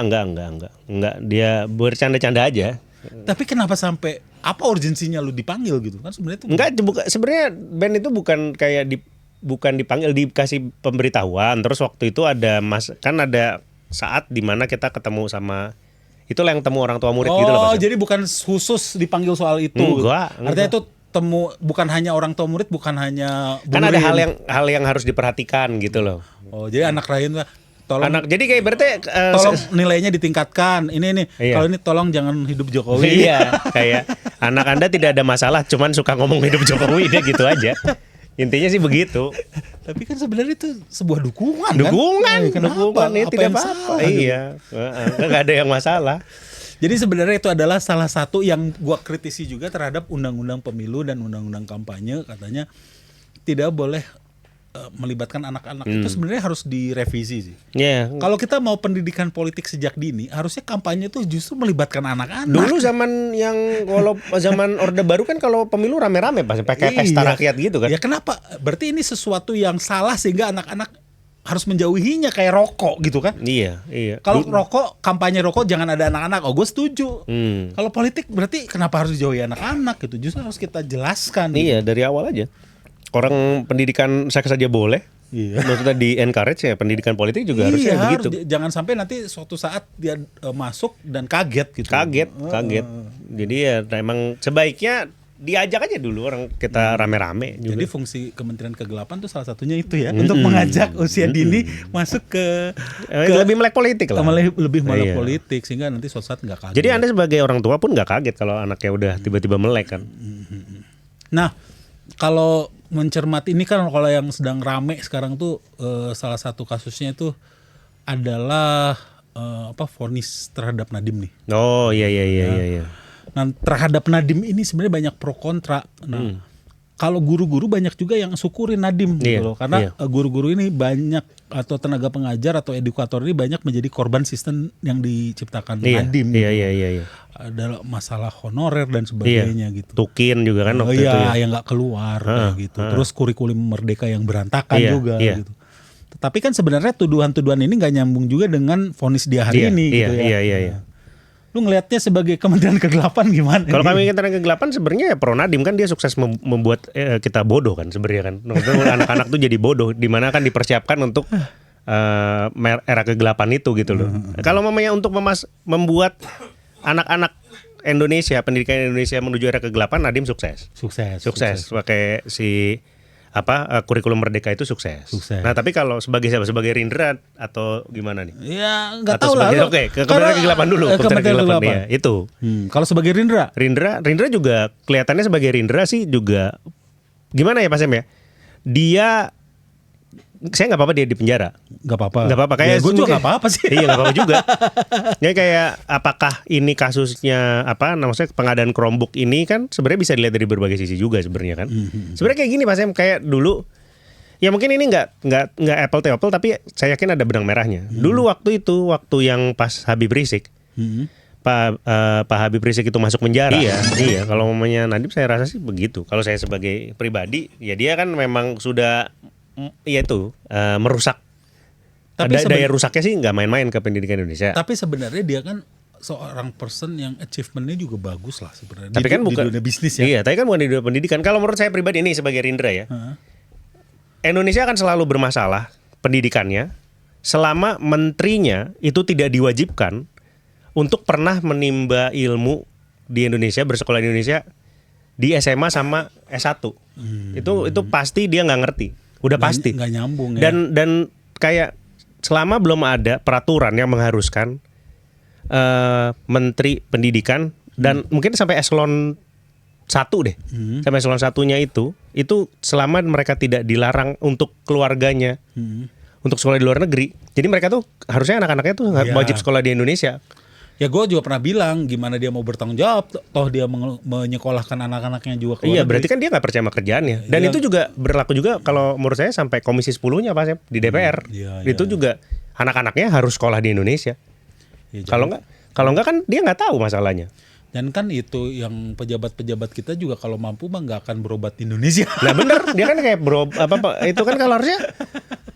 Dia bercanda-canda aja.
Tapi kenapa sampai apa urgensinya lu dipanggil gitu kan sebenarnya tuh?
Enggak, sebenarnya band itu bukan kayak bukan dipanggil, dikasih pemberitahuan. Terus waktu itu ada kan ada saat dimana kita ketemu sama itulah yang temu orang tua murid gitu loh Pak.
Jadi bukan khusus dipanggil soal itu.
Enggak.
Artinya itu temu bukan hanya orang tua murid, bukan hanya
Kan ada
bunurin.
hal yang harus diperhatikan gitu loh.
Oh, jadi anak lain lah. Tolong
Jadi kayak berarti
tolong nilainya ditingkatkan. Ini
Iya.
kalau ini tolong jangan hidup Jokowi.
iya, kayak anak Anda tidak ada masalah, cuman suka ngomong hidup Jokowi dia gitu aja. Intinya sih begitu.
Tapi kan sebenarnya itu sebuah dukungan
Dukungan,
kan? Kenapa?
dukungan ini
Apa
tidak
yang
apa-apa.
salah gitu?
Iya, nggak ada yang masalah.
Jadi sebenarnya itu adalah salah satu yang gua kritisi juga terhadap undang-undang pemilu dan undang-undang kampanye, katanya tidak boleh melibatkan anak-anak. Itu sebenarnya harus direvisi sih.
Iya.
Kalau kita mau pendidikan politik sejak dini, harusnya kampanye itu justru melibatkan anak-anak.
Dulu zaman zaman Orde Baru kan kalau pemilu rame-rame pakai pesta
Iya.
rakyat gitu kan.
Ya kenapa? Berarti ini sesuatu yang salah sehingga anak-anak harus menjauhinya kayak rokok gitu kan?
Iya.
Kalau rokok, kampanye rokok jangan ada anak-anak. Oh, gue setuju. Kalau politik berarti kenapa harus dijauhi anak-anak gitu? Justru harus kita jelaskan. Gitu.
Iya, dari awal aja. Orang pendidikan seks saja boleh.
Iya.
Maksudnya di encourage ya pendidikan politik juga harusnya
harus.
begitu.
Jangan sampai nanti suatu saat dia masuk dan kaget gitu.
Kaget. Jadi ya emang sebaiknya diajak aja dulu orang kita rame-rame juga.
Jadi fungsi Kementerian Kegelapan tuh salah satunya itu ya, untuk mengajak usia dini masuk ke
lebih melek politik lah.
lebih melek
Iya.
politik sehingga nanti suatu saat nggak kaget.
Jadi Anda sebagai orang tua pun nggak kaget kalau anaknya udah tiba-tiba melek kan.
Nah, kalau mencermati ini kan kalau yang sedang rame sekarang tuh salah satu kasusnya itu adalah vonis terhadap Nadiem nih.
Oh iya.
Nah, terhadap Nadiem ini sebenarnya banyak pro kontra. Nah, kalau guru-guru banyak juga yang syukurin Nadiem gitu loh, karena guru-guru ini banyak atau tenaga pengajar atau edukator ini banyak menjadi korban sistem yang diciptakan Nadiem gitu.
Iya.
Ada masalah honorer dan sebagainya gitu.
Tukin juga kan waktu itu ya.
Yang nggak keluar kayak gitu. Terus kurikulum merdeka yang berantakan juga gitu. Tapi kan sebenarnya tuduhan-tuduhan ini nggak nyambung juga dengan vonis dia hari ini gitu ya.
Iya.
Lu ngelihatnya sebagai Kementerian Kegelapan gimana?
Kalau kami Kementerian Kegelapan sebenarnya ya pro Nadiem kan dia sukses membuat kita bodoh kan sebenarnya kan. Anak-anak tuh jadi bodoh, di mana kan dipersiapkan untuk era kegelapan itu gitu loh. Kalau mamanya untuk membuat anak-anak Indonesia, pendidikan Indonesia menuju era kegelapan, Nadiem sukses. Sukses. Pakai si kurikulum merdeka itu sukses. Nah, tapi kalau sebagai siapa? Sebagai Rindra atau gimana nih?
Ya, nggak tahu lah.
Oke, ke Kementerian Kegelapan dulu. Kementerian Kegelapan. Ya, itu.
Kalau sebagai Rindra
juga kelihatannya sebagai Rindra sih juga gimana ya Pak Sem ya? Saya nggak apa-apa dia di penjara.
Nggak apa-apa.
Kayak
gue juga nggak apa-apa sih.
Iya, nggak apa-apa juga. Jadi kayak apakah ini kasusnya namanya pengadaan Chromebook ini kan sebenarnya bisa dilihat dari berbagai sisi juga sebenarnya kan. Sebenarnya kayak gini Pak Sam, kayak dulu ya mungkin ini nggak apple to apple, tapi saya yakin ada benang merahnya. Dulu waktu yang pas Habib Rizik, Pak Habib Rizik itu masuk penjara. Iya. Kalau namanya Nadiem saya rasa sih begitu. Kalau saya sebagai pribadi, ya dia kan memang sudah merusak. Tapi daya rusaknya sih nggak main-main ke pendidikan Indonesia.
Tapi sebenarnya dia kan seorang person yang achievementnya juga bagus lah sebenarnya.
Tapi kan bukan
di dunia bisnis ya.
Iya, tapi kan bukan di dunia pendidikan. Kalau menurut saya pribadi ini sebagai Rindra ya, Indonesia akan selalu bermasalah pendidikannya selama menterinya itu tidak diwajibkan untuk pernah menimba ilmu di Indonesia, bersekolah di Indonesia di SMA sama S1. Itu pasti dia nggak ngerti. Udah pasti.
Nggak nyambung ya.
Dan kayak selama belum ada peraturan yang mengharuskan menteri pendidikan dan mungkin sampai eselon 1 deh. Sampai eselon 1-nya itu selama mereka tidak dilarang untuk keluarganya untuk sekolah di luar negeri. Jadi mereka tuh harusnya anak-anaknya tuh wajib sekolah di Indonesia.
Ya gue juga pernah bilang gimana dia mau bertanggung jawab toh dia menyekolahkan anak-anaknya juga ke luar
Iya,
negeri.
berarti kan dia nggak percaya sama kerjaannya. Dan itu juga berlaku juga kalau menurut saya sampai komisi 10-nya Pak Sep di DPR. Itu juga anak-anaknya harus sekolah di Indonesia. Kalau nggak kan dia nggak tahu masalahnya.
Dan kan itu yang pejabat-pejabat kita juga kalau mampu mah nggak akan berobat di Indonesia.
Nah bener, dia kan kayak itu kan kalau harusnya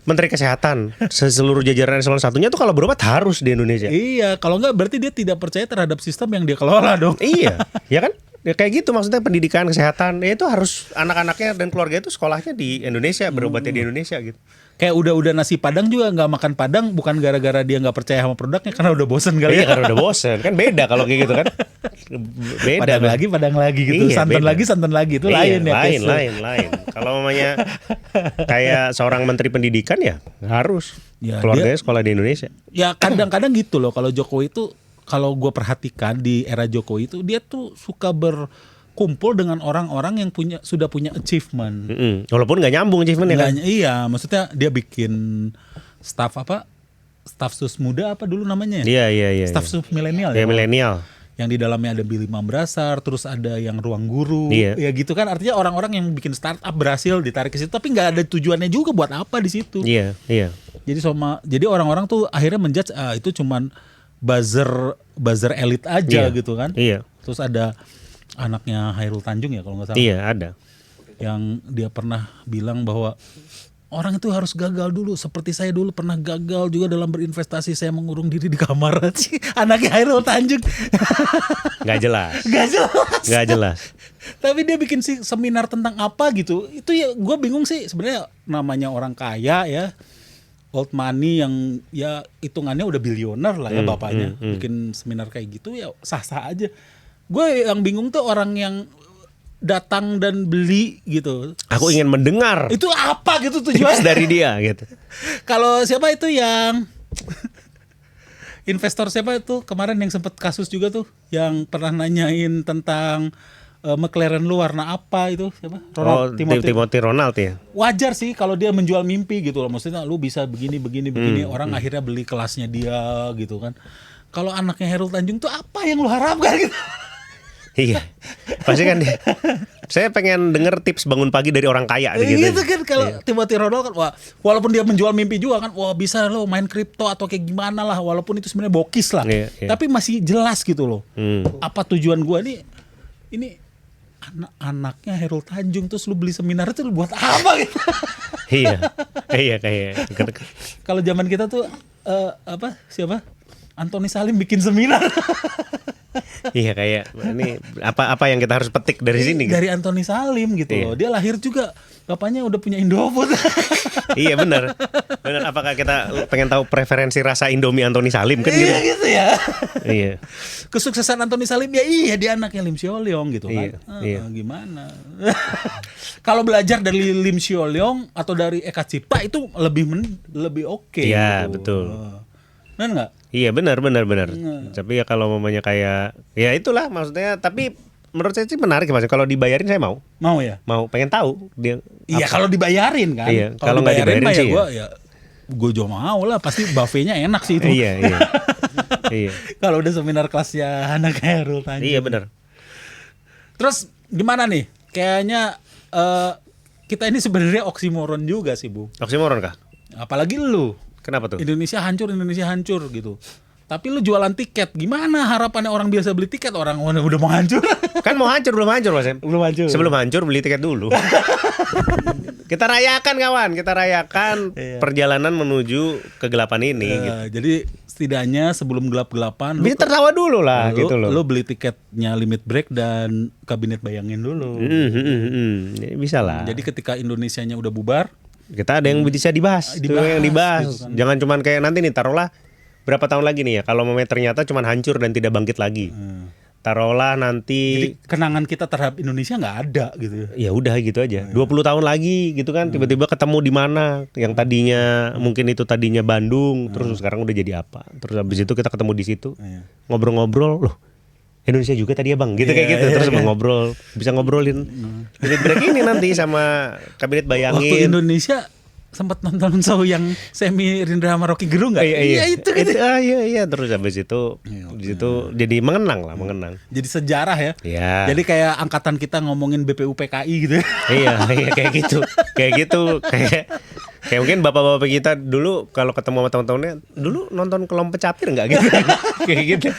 Menteri Kesehatan seluruh jajaran eselon 1-nya tuh kalau berobat harus di Indonesia.
Iya, kalau nggak berarti dia tidak percaya terhadap sistem yang dia kelola dong.
Iya, ya kan? Ya kayak gitu maksudnya pendidikan kesehatan ya itu harus anak-anaknya dan keluarga itu sekolahnya di Indonesia, berobatnya di Indonesia gitu.
Kayak udah nasi padang juga nggak makan padang bukan gara-gara dia nggak percaya sama produknya, karena udah bosen kali.
Iya, karena udah bosen kan beda kalau kayak gitu kan. Beda
padang lagi gitu.
Iya,
santan lagi itu lain ya.
Lain. Kalau mamanya kayak seorang menteri pendidikan ya harus keluarganya sekolah di Indonesia.
Ya kadang-kadang gitu loh kalau Jokowi itu, kalau gue perhatikan di era Jokowi itu dia tuh suka berkumpul dengan orang-orang yang sudah punya achievement.
Walaupun nggak nyambung achievementnya kan.
Iya, maksudnya dia bikin staff sus muda apa dulu namanya?
Iya.
Staff sus milenial
ya. Milenial.
Yang di dalamnya ada Billy Mambrasar, terus ada yang ruang guru,
ya
gitu kan. Artinya orang-orang yang bikin startup berhasil ditarik ke situ, tapi nggak ada tujuannya juga buat apa di situ.
Iya.
Jadi orang-orang tuh akhirnya menjudge itu cuman buzzer elit aja gitu kan.
Iya.
Terus ada anaknya Hairul Tanjung ya kalau nggak salah.
Iya, ada.
Yang dia pernah bilang bahwa orang itu harus gagal dulu, seperti saya dulu pernah gagal juga dalam berinvestasi, saya mengurung diri di kamar. Anaknya Hairul Tanjung.
Gak jelas.
Tapi dia bikin seminar tentang apa gitu. Itu ya gue bingung sih sebenarnya, namanya orang kaya ya, old money yang ya hitungannya udah bilioner lah ya bapaknya. Bikin seminar kayak gitu ya sah-sah aja. Gue yang bingung tuh orang yang datang dan beli gitu.
Aku ingin mendengar.
Itu apa gitu tujuan
dari dia gitu.
Kalau siapa itu yang investor siapa itu kemarin yang sempat kasus juga tuh, yang pernah nanyain tentang McLaren lu warna apa itu siapa?
Timothy Ronald ya.
Wajar sih kalau dia menjual mimpi gitu loh. Maksudnya lu bisa begini orang akhirnya beli kelasnya dia gitu kan. Kalau anaknya Hairul Tanjung tuh apa yang lu harapkan gitu?
Iya. Pasti kan dia. Saya pengen denger tips bangun pagi dari orang kaya gitu.
Gitu kan kalau Timothy Ronald kan wah, walaupun dia menjual mimpi juga kan, wah bisa lo main kripto atau kayak gimana lah, walaupun itu sebenarnya bokis lah.
Iya.
Tapi masih jelas gitu loh. Apa tujuan gua nih ini anaknya Hairul Tanjung terus lu beli seminar itu lu buat apa gitu.
Iya kayak.
Kalau zaman kita tuh siapa? Anthony Salim bikin seminar.
Iya kayak ini apa yang kita harus petik dari sini gitu.
Dari Anthony Salim gitu loh. Dia lahir juga bapaknya udah punya Indofood.
Iya benar. Apakah kita pengen tahu preferensi rasa Indomie Anthony Salim kan gitu?
Iya gitu ya.
Iya.
Kesuksesan Anthony Salim ya dia anaknya Lim Sio Leong gitu kan.
Iya.
Gimana? Kalau belajar dari Lim Sio Leong atau dari Eka Cipta itu lebih oke.
Iya,
gitu.
betul.
Benar nggak?
Iya benar. Tapi ya kalau mamanya kayak ya itulah maksudnya. Tapi menurut saya sih menarik Mas. Kalau dibayarin saya mau.
Mau ya?
Mau pengen tahu dia.
Iya kalau dibayarin kan.
Iya, kalau nggak dibayarin
mah
sih
gue juga mau lah. Pasti buffetnya enak sih itu.
Iya.
Kalau udah seminar kelasnya anak Hairul Tanjung.
Iya benar.
Terus gimana nih? Kayaknya kita ini sebenarnya oksimoron juga sih Bu.
Oksimoron kah?
Apalagi lu.
Kenapa tuh?
Indonesia hancur gitu. Tapi lu jualan tiket, gimana harapannya orang biasa beli tiket, orang udah mau hancur?
Kan mau hancur belum hancur Mas.
Belum hancur.
Sebelum hancur beli tiket dulu. Kita rayakan kawan, perjalanan menuju kegelapan ini. Gitu.
Jadi setidaknya sebelum gelap-gelapan
Bisa tertawa dulu lah gitu loh.
Lu beli tiketnya limit break dan kabinet bayangin dulu.
Bisa lah.
Jadi ketika Indonesianya udah bubar,
kita ada yang bisa dibahas. Itu yang dibahas.
Gitu kan.
Jangan cuman kayak nanti nih taruhlah berapa tahun lagi nih ya kalau memang ternyata cuman hancur dan tidak bangkit lagi. Taruhlah nanti
jadi kenangan kita terhadap Indonesia nggak ada gitu.
Ya udah gitu aja. 20 tahun lagi gitu kan tiba-tiba ketemu di mana yang tadinya mungkin itu tadinya Bandung terus sekarang udah jadi apa. Terus habis itu kita ketemu di situ. Ngobrol-ngobrol loh. Indonesia juga tadi ya Bang, gitu kayak gitu. Terus ngobrol, bisa ngobrolin. Jadi break ini nanti sama kabinet bayangin.
Waktu Indonesia sempat nonton show yang Semi Rindra sama Rocky Gerung nggak?
Iya
itu.
Iya. Terus habis itu, di situ jadi mengenang.
Jadi sejarah ya.
Iya.
Jadi kayak angkatan kita ngomongin BPUPKI gitu.
Iya kayak gitu. Kayak mungkin bapak-bapak kita dulu kalau ketemu sama teman-temannya dulu nonton Kelompok Capir nggak gitu? Kayak gitu.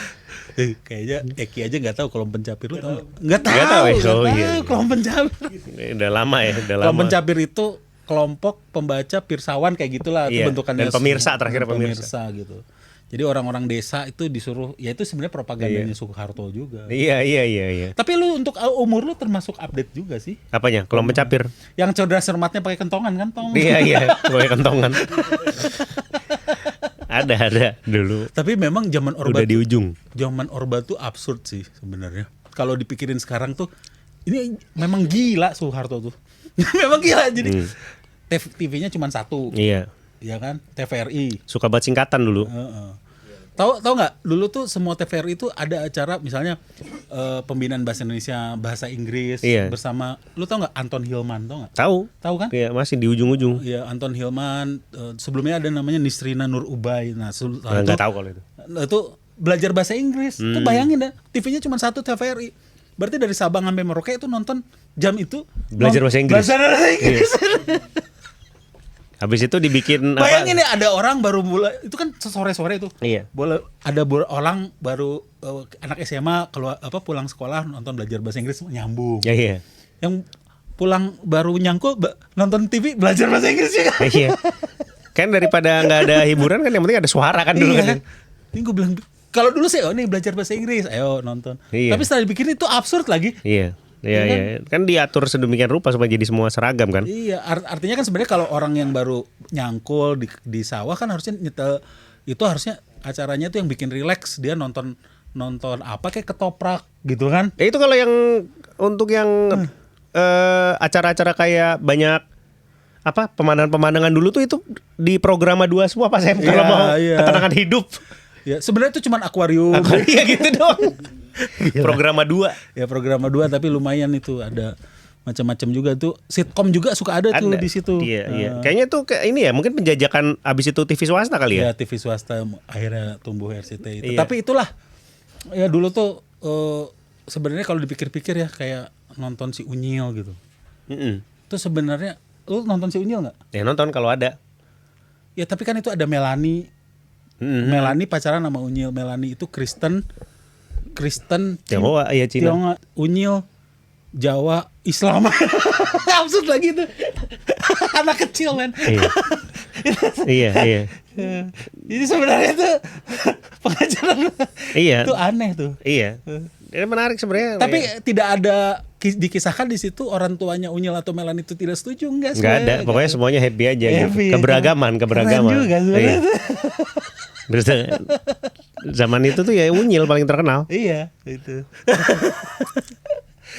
Kayaknya Eki aja nggak tahu Kelompok Pencapir lu tahu? Nggak tahu.
Iya.
Kelompok Pencapir.
Udah lama ya,
Kelompok Pencapir itu kelompok pembaca pirsawan kayak gitulah
iya,
bentukannya.
Dan pemirsa terakhir pemirsa
gitu. Jadi orang-orang desa itu disuruh, ya itu sebenarnya propagandanya Soeharto juga.
Iya.
Tapi lu untuk umur lu termasuk update juga sih.
Apanya? Kelompok Capir.
Yang cerdas cermatnya pakai kentongan kan, Tong?
Iya, pakai kentongan. Ada dulu.
Tapi memang zaman Orba
udah di ujung.
Zaman Orba tuh absurd sih sebenarnya. Kalau dipikirin sekarang tuh ini memang gila Soeharto tuh. Memang gila jadi. TV-nya cuma satu.
Iya.
Iya kan? TVRI.
Suka buat singkatan dulu.
Tahu nggak? Dulu tuh semua TVRI itu ada acara misalnya pembinaan bahasa Indonesia, bahasa Inggris bersama. Lu tahu nggak Anton Hilman? Tahu nggak?
Tahu
kan?
Iya, masih di ujung-ujung.
Iya, Anton Hilman. Sebelumnya ada namanya Nisrina Nur Ubay. Nah,
nggak tahu kalau itu.
Itu belajar bahasa Inggris. Tuh bayangin dah, TV-nya cuma satu TVRI. Berarti dari Sabang sampai Merauke itu nonton jam itu
belajar bahasa Inggris.
Iya.
Habis itu dibikin
bayangin ya ada orang baru mulai itu kan sore-sore itu.
Iya.
Ada orang baru anak SMA keluar pulang sekolah nonton belajar bahasa Inggris nyambung.
Iya.
Yang pulang baru nyangkul nonton TV belajar bahasa Inggris juga.
Iya. Kan daripada nggak ada hiburan kan yang penting ada suara kan dulu kan.
Ini gue bilang kalau dulu sih nih belajar bahasa Inggris, ayo nonton. Iya. Tapi setelah dipikirin itu absurd lagi.
Iya. Iya. Kan diatur sedemikian rupa supaya jadi semua seragam kan.
Iya, artinya kan sebenarnya kalau orang yang baru nyangkul di sawah kan harusnya nyetel itu harusnya acaranya tuh yang bikin rileks, dia nonton apa kayak ketoprak gitu kan.
Ya itu kalau yang untuk yang acara-acara kayak banyak pemandangan-pemandangan dulu tuh itu di Programa 2 semua pas saya kalau mau ketenangan hidup.
Ya, sebenarnya itu cuma akuarium.
Iya gitu dong. Programa 2.
Ya Programa 2 tapi lumayan itu ada macam-macam juga tuh. Sitkom juga suka ada tuh di situ.
Iya. Kayaknya tuh kayak ini ya, mungkin penjajakan abis itu TV swasta kali ya.
Ya TV swasta akhirnya tumbuh RCTI itu. Iya. Tapi itulah ya dulu tuh sebenarnya kalau dipikir-pikir ya kayak nonton si Unyil gitu.
Mm-mm.
Itu sebenarnya lu nonton si Unyil nggak?
Ya nonton kalau ada.
Ya tapi kan itu ada Melanie. Melanie pacaran sama Unyil. Melanie itu Kristen,
Tionghoa, iya Cina.
Tionghoa, Unyil, Jawa, Islam. Absurd lagi tuh. Anak kecil men.
Iya. Iya.
Jadi sebenarnya tuh pengajaran
Iya.
itu aneh tuh.
Iya. Ini menarik sebenarnya.
Tapi tidak ada dikisahkan di situ orang tuanya Unyil atau Melanie itu tidak setuju, enggak?
Nggak ada, pokoknya semuanya happy aja gitu.
Happy,
Keberagaman.
Keren juga sebenarnya.
Iya. Terus zaman itu tuh ya Unyil paling terkenal.
Iya, itu.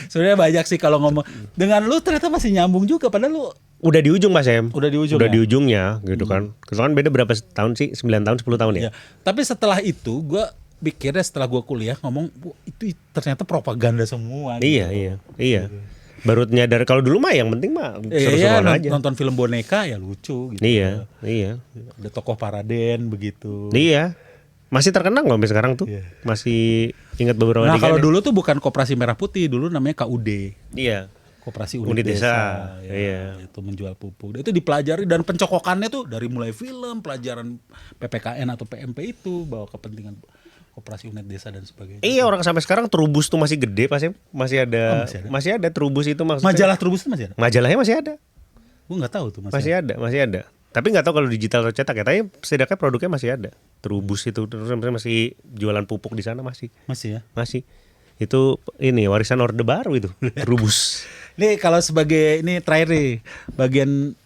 Sebenarnya banyak sih kalau ngomong. Dengan lu ternyata masih nyambung juga padahal lu
Udah di ujung Mas Em.
udah di ujung.
Udah
ya?
di ujungnya gitu kan. Itu kan beda berapa tahun sih? 9 tahun, 10 tahun ya?
Iya. Tapi setelah itu gua pikirnya setelah gua kuliah ngomong itu ternyata propaganda semua.
Iya. Baru nyadar kalau dulu mah yang penting mah
Iya,
seru-seruan aja.
nonton film boneka ya lucu gitu.
Iya.
Ada tokoh Paraden begitu.
Iya. Masih terkenang loh sampai sekarang tuh.
Iya.
Masih ingat beberapa
Nah, kalau
adegannya.
dulu tuh bukan Koperasi Merah Putih, dulu namanya KUD.
Iya.
Koperasi
Unit
Unit
Desa.
Desa.
Iya.
Itu menjual pupuk. Itu dipelajari dan pencokokannya tuh dari mulai film, pelajaran PPKN atau PMP itu bahwa kepentingan Koperasi Unit Desa dan sebagainya.
Iya, orang sampai sekarang Trubus tuh masih gede Pak Em. Masih ada.
Oh, masih ada?
Masih ada Trubus itu maksudnya.
Majalah Trubus itu masih ada?
Majalahnya masih ada.
Gue nggak tahu tuh
Masih ada. Tapi nggak tahu kalau digital atau cetak ya. Tapi setidaknya produknya masih ada. Trubus itu terus masih jualan pupuk di sana masih.
Masih ya.
Masih. Itu ini warisan Orde Baru itu. Trubus.
Ini kalau sebagai ini terakhir nih,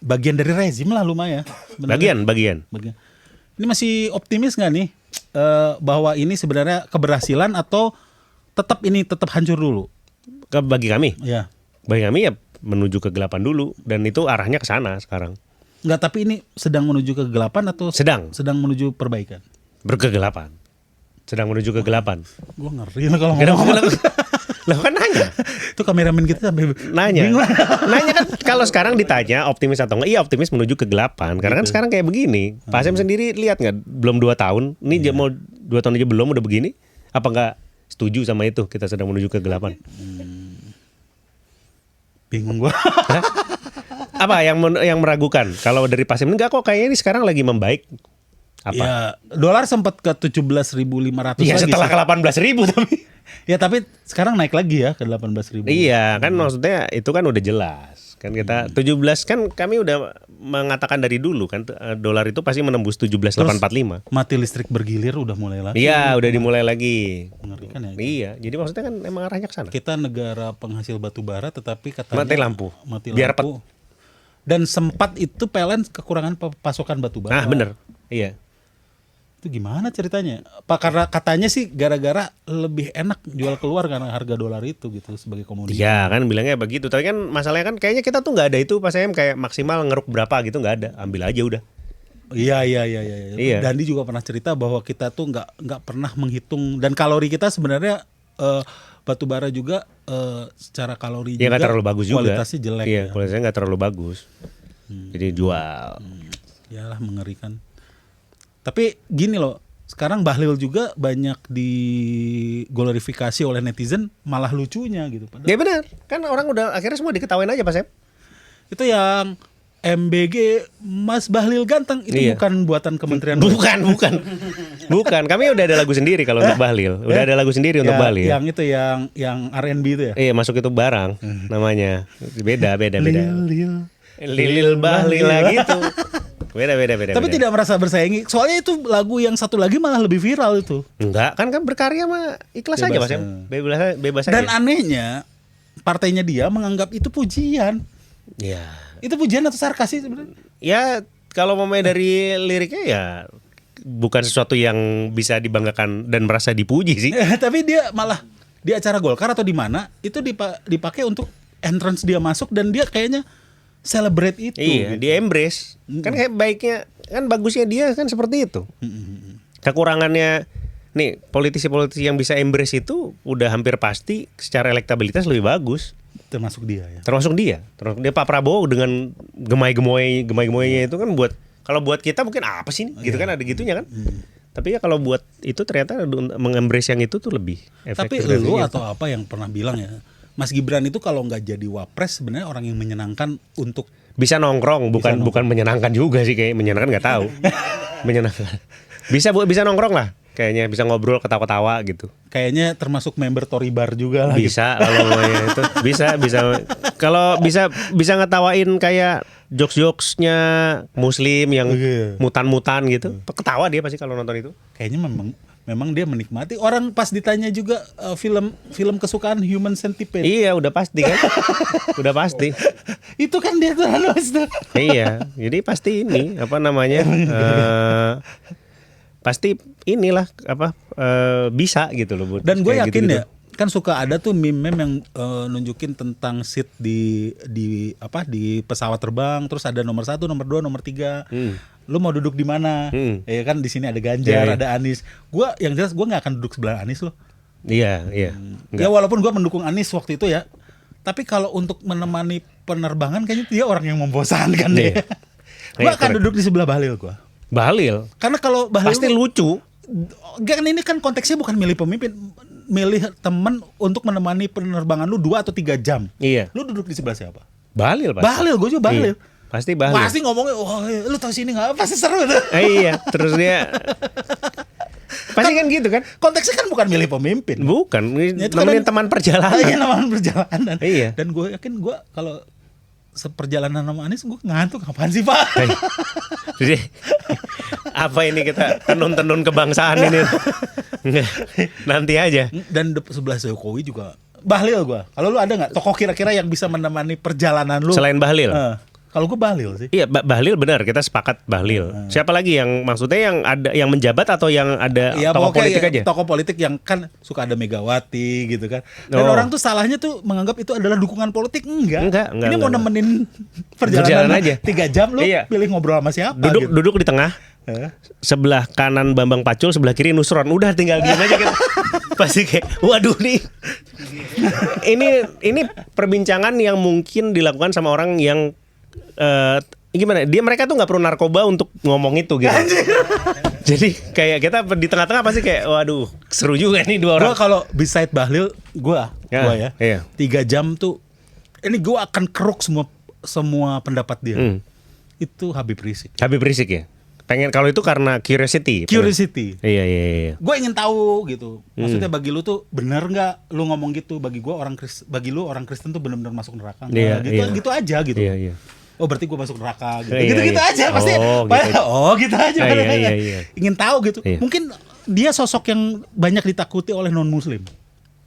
bagian dari rezim lah lumayan.
Bagian.
Ini masih optimis nggak nih bahwa ini sebenarnya keberhasilan atau tetap hancur dulu?
Bagi kami.
Ya.
Bagi kami ya menuju kegelapan dulu dan itu arahnya ke sana sekarang.
Nggak, tapi ini sedang menuju kegelapan atau
Sedang
menuju perbaikan?
berkegelapan. Sedang menuju kegelapan.
Gue ngeri lah kalau ngomong.
Lah kan nanya.
Itu kameramen kita sampai
Nanya
bingung.
kan kalau sekarang ditanya optimis atau enggak? Iya optimis menuju kegelapan. Karena kan sekarang kayak begini. Pak Sem sendiri lihat nggak? Belum 2 tahun. Ini dia mau 2 tahun aja belum udah begini. Apa nggak setuju sama itu? Kita sedang menuju kegelapan.
Bingung gue.
Apa yang meragukan? Kalau dari Pak Sem enggak kok kayaknya ini sekarang lagi membaik. Apa?
Ya, dolar sempat ke 17.500
Iya
lagi.
setelah ke 18.000 tapi.
Ya tapi sekarang naik lagi ya ke 18.000.
Iya kan maksudnya itu kan udah jelas. Kan kita 17 kan kami udah mengatakan dari dulu kan dolar itu pasti menembus 17.845.
Mati listrik bergilir udah mulai lagi.
Iya, udah dimulai lagi.
Mengerikan ya.
Iya, jadi maksudnya kan emang arahnya ke sana.
Kita negara penghasil batu bara tetapi katanya
Mati lampu.
Biar
Biar
Dan sempat itu PLN kekurangan pasokan batu bara.
Ah, bener. Iya.
Itu gimana ceritanya? Pak, karena katanya sih gara-gara lebih enak jual keluar karena harga dolar itu gitu sebagai komoditas.
Iya kan bilangnya begitu. Tapi kan masalahnya kan kayaknya kita tuh nggak ada itu pas kayak maksimal ngeruk berapa gitu nggak ada. Ambil aja udah.
Iya.
Iya.
Dandi juga pernah cerita bahwa kita tuh nggak pernah menghitung dan kalori kita sebenarnya batu bara juga secara kalori
Ya
juga
nggak terlalu bagus juga.
kualitasnya jelek.
Iya,
Ya.
kualitasnya nggak terlalu bagus. Jadi jual.
Yalah mengerikan. Tapi gini loh, sekarang Bahlil juga banyak diglorifikasi oleh netizen malah lucunya gitu. Padahal
Ya benar. Kan orang udah akhirnya semua diketawain aja Pak Sep.
itu yang MBG Mas Bahlil ganteng itu
Iya.
bukan buatan Kementerian
Bukan. Kami udah ada lagu sendiri kalau untuk Bahlil. Udah ada lagu sendiri untuk Bahlil.
Yang itu yang R&B itu ya.
Iya masuk itu barang namanya. Beda.
Lil.
Lil Bahlil lah gitu. Beda.
Tapi tidak merasa bersaingi. Soalnya itu lagu yang satu lagi malah lebih viral itu.
Enggak, kan berkarya mah ikhlas aja Mas Em. Bebas
Dan
aja.
anehnya partainya dia menganggap itu pujian.
Ya.
Itu pujian atau sarkas sih sebenarnya?
Ya kalau mau dari liriknya ya bukan sesuatu yang bisa dibanggakan dan merasa dipuji sih.
Tapi dia malah di acara Golkar atau di mana itu dipakai untuk entrance dia masuk dan dia kayaknya celebrate itu.
Iya,
gitu.
dia embrace. Kan kayak baiknya, kan bagusnya dia kan seperti itu. Kekurangannya nih politisi-politisi yang bisa embrace itu udah hampir pasti secara elektabilitas lebih bagus.
Termasuk dia ya.
Termasuk dia Pak Prabowo dengan gemai-gemoynya itu kan buat kalau buat kita mungkin apa sih nih? Gitu kan ada gitunya kan. Tapi ya kalau buat itu ternyata mengembrace yang itu tuh lebih
Tapi
efektif.
lu atau apa yang pernah bilang ya, Mas Gibran itu kalau nggak jadi wapres sebenarnya orang yang menyenangkan untuk
Bisa nongkrong, bukan menyenangkan juga sih, kayak menyenangkan nggak tahu. Menyenangkan. Bisa nongkrong lah. Kayaknya bisa ngobrol ketawa-ketawa gitu.
kayaknya termasuk member Tory Bar juga lah.
Bisa kalau ya itu bisa kalau bisa ngetawain kayak jokes-jokesnya muslim yang
Iya.
mutan-mutan gitu. Ketawa dia pasti kalau nonton itu.
Kayaknya memang dia menikmati. Orang pas ditanya juga film kesukaan Human Centipede.
Iya, udah pasti kan. Udah pasti.
Itu kan dia tuh
Iya, jadi pasti ini apa namanya? Pasti inilah apa bisa gitu loh, Bu.
Dan gue
Kayak
yakin
gitu-gitu.
ya, kan suka ada tuh meme yang nunjukin tentang seat di pesawat terbang, terus ada nomor 1, nomor 2, nomor 3. Lu mau duduk di mana? Ya kan di sini ada Ganjar,
Iya, iya.
ada Anies. Yang jelas gue nggak akan duduk sebelah Anies loh.
Iya.
Ya walaupun gue mendukung Anies waktu itu ya, tapi kalau untuk menemani penerbangan kayaknya dia orang yang membosankan
Iya.
deh. Gue
Iya,
akan
correct.
duduk di sebelah Bahlil gue.
Bahlil.
Karena kalau Bahlil
Pasti lucu.
kan ini kan konteksnya bukan milih pemimpin, milih teman untuk menemani penerbangan lu 2 atau 3 jam.
Iya.
Lu duduk di sebelah siapa?
Bahlil pasti.
Bahlil, gue juga Bahlil.
Iya, pasti Bahlil.
Pasti ngomongnya, wah lu tahu sini nggak? Pasti seru itu.
Iya, terus dia pasti kan gitu kan?
Konteksnya kan bukan milih pemimpin.
Bukan,
Ya, itu kan
nemenin
ada-
teman perjalanan.
Iya, namanya perjalanan.
Iya.
Dan gue yakin gue kalau seperjalanan sama Anies gue ngantuk, apaan sih Pak?
Hey. Jadi apa ini kita tenun-tenun kebangsaan ini? Nggak, nanti aja.
Dan sebelah Jokowi juga Bahlil gue. Kalau lu ada nggak tokoh kira-kira yang bisa menemani perjalanan lu?
Selain Bahlil.
Kalau gue Bahlil sih.
Iya, Bahlil benar, kita sepakat Bahlil. Siapa lagi yang maksudnya yang ada yang menjabat atau yang ada
Ya
tokoh
pokoknya
politik
ya,
aja?
tokoh politik yang kan suka ada Megawati gitu kan. Dan
Oh.
orang tuh salahnya tuh menganggap itu adalah dukungan politik. Enggak. Ini mau
enggak.
nemenin
Perjalanan
perjalanan
aja.
3 jam lu
Iya.
pilih ngobrol sama siapa gitu.
Duduk di tengah. Sebelah kanan Bambang Pacul, sebelah kiri Nusron. Udah tinggal diam aja kita. Pasti kayak waduh nih. ini perbincangan yang mungkin dilakukan sama orang yang gimana? Mereka tuh nggak perlu narkoba untuk ngomong itu gitu. Jadi kayak kita di tengah-tengah pasti kayak waduh, seru juga nih dua orang.
Gua kalau beside Bahlil, gua ya.
Iya.
3 jam tuh ini gua akan keruk semua pendapat dia. Itu Habib Rizik.
Habib Rizik ya. Pengen kalau itu karena curiosity.
Curiosity.
Iya.
Gue ingin tahu gitu. Maksudnya bagi lu tuh bener nggak lu ngomong gitu? Bagi lu orang Kristen tuh benar-benar masuk neraka nggak?
Iya,
Gitu aja gitu.
Iya.
Oh berarti gue masuk neraka gitu.
Iya,
Gitu
iya.
aja pasti.
Gitu.
Gitu aja.
Iya.
Ingin tahu gitu.
Iya.
Mungkin dia sosok yang banyak ditakuti oleh non Muslim.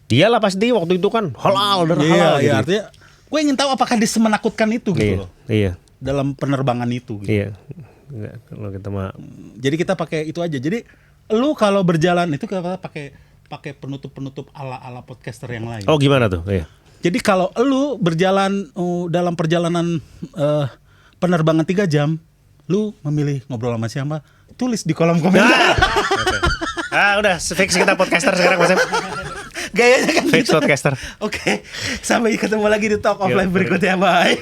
Dialah pasti waktu itu kan halal dan halal gitu.
Iya, artinya gue ingin tahu apakah dia semenakutkan itu gitu
Iya.
loh.
Iya.
Dalam penerbangan itu gitu.
Iya. Enggak, kalau kita mah
Jadi kita pakai itu aja. Jadi lu kalau berjalan itu kita pakai penutup ala podcaster yang lain.
Oh, gimana tuh? Iya.
Jadi kalau lu berjalan dalam perjalanan penerbangan 3 jam, lu memilih ngobrol sama siapa? Tulis di kolom komentar.
Udah fix kita podcaster sekarang Mas.
Gayanya kan
Fix
gitu.
podcaster.
Oke, sampai ketemu lagi di Talk of Life berikutnya. Bye.